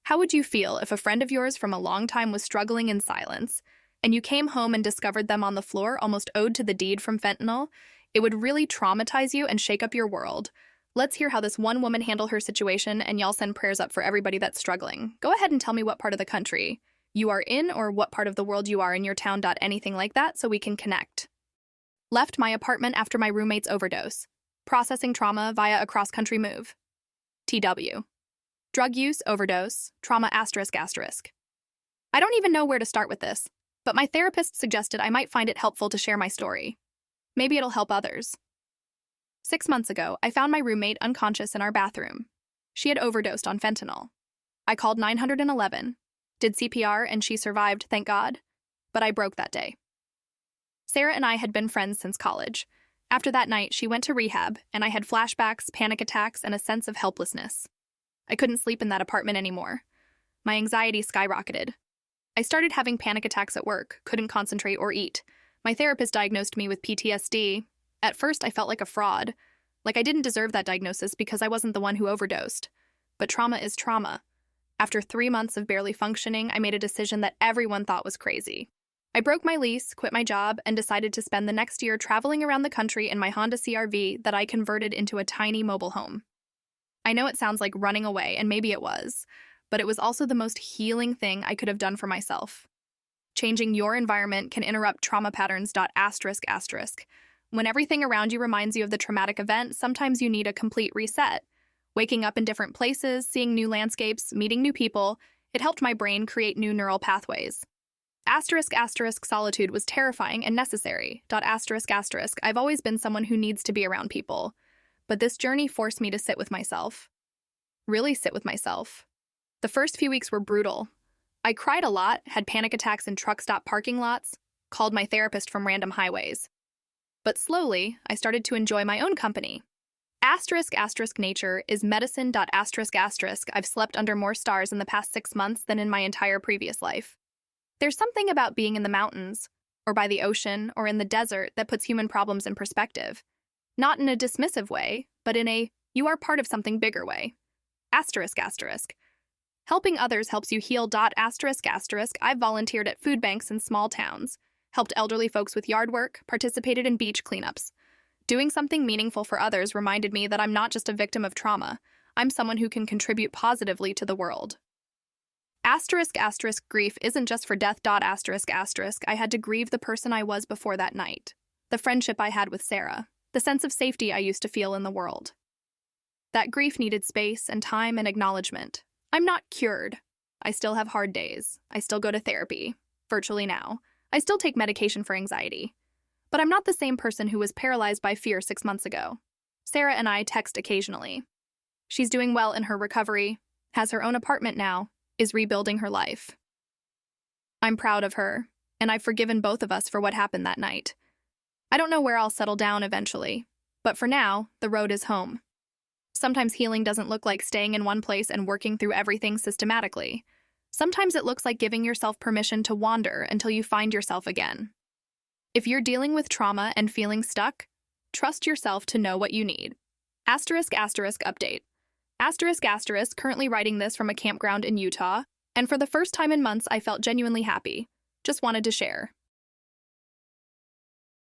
How would you feel if a friend of yours from a long time was struggling in silence, and you came home and discovered them on the floor, almost owed to the deed from fentanyl? It would really traumatize you and shake up your world. Let's hear how this one woman handled her situation, and y'all send prayers up for everybody that's struggling. Go ahead and tell me what part of the country you are in or what part of the world you are in your town. Anything like that so we can connect. Left my apartment after my roommate's overdose. Processing trauma via a cross-country move. TW. Drug use, overdose, trauma ***. I don't even know where to start with this, but my therapist suggested I might find it helpful to share my story. Maybe it'll help others. 6 months ago, I found my roommate unconscious in our bathroom. She had overdosed on fentanyl. I called 911, did CPR, and she survived, thank God, but I broke that day. Sara and I had been friends since college. After that night, she went to rehab, and I had flashbacks, panic attacks, and a sense of helplessness. I couldn't sleep in that apartment anymore. My anxiety skyrocketed. I started having panic attacks at work, couldn't concentrate or eat. My therapist diagnosed me with PTSD. At first, I felt like a fraud, like I didn't deserve that diagnosis because I wasn't the one who overdosed. But trauma is trauma. After 3 months of barely functioning, I made a decision that everyone thought was crazy. I broke my lease, quit my job, and decided to spend the next year traveling around the country in my Honda CR-V that I converted into a tiny mobile home. I know it sounds like running away, and maybe it was, but it was also the most healing thing I could have done for myself. Changing your environment can interrupt trauma patterns. When everything around you reminds you of the traumatic event, sometimes you need a complete reset. Waking up in different places, seeing new landscapes, meeting new people, it helped my brain create new neural pathways. Solitude was terrifying and necessary. I've always been someone who needs to be around people, but this journey forced me to sit with myself. Really sit with myself. The first few weeks were brutal. I cried a lot, had panic attacks in truck stop parking lots, called my therapist from random highways. But slowly, I started to enjoy my own company. Nature is medicine. I've slept under more stars in the past 6 months than in my entire previous life. There's something about being in the mountains, or by the ocean, or in the desert that puts human problems in perspective. Not in a dismissive way, but in a, you are part of something bigger way. Helping others helps you heal. I've volunteered at food banks in small towns, helped elderly folks with yard work, participated in beach cleanups. Doing something meaningful for others reminded me that I'm not just a victim of trauma, I'm someone who can contribute positively to the world. Grief isn't just for death. I had to grieve the person I was before that night, the friendship I had with Sara, the sense of safety I used to feel in the world. That grief needed space and time and acknowledgement. I'm not cured. I still have hard days. I still go to therapy, virtually now. I still take medication for anxiety. But I'm not the same person who was paralyzed by fear 6 months ago. Sara and I text occasionally. She's doing well in her recovery, has her own apartment now, is rebuilding her life. I'm proud of her, and I've forgiven both of us for what happened that night. I don't know where I'll settle down eventually, but for now, the road is home. Sometimes healing doesn't look like staying in one place and working through everything systematically. Sometimes it looks like giving yourself permission to wander until you find yourself again. If you're dealing with trauma and feeling stuck, trust yourself to know what you need. Update. Currently writing this from a campground in Utah, and for the first time in months I felt genuinely happy. Just wanted to share.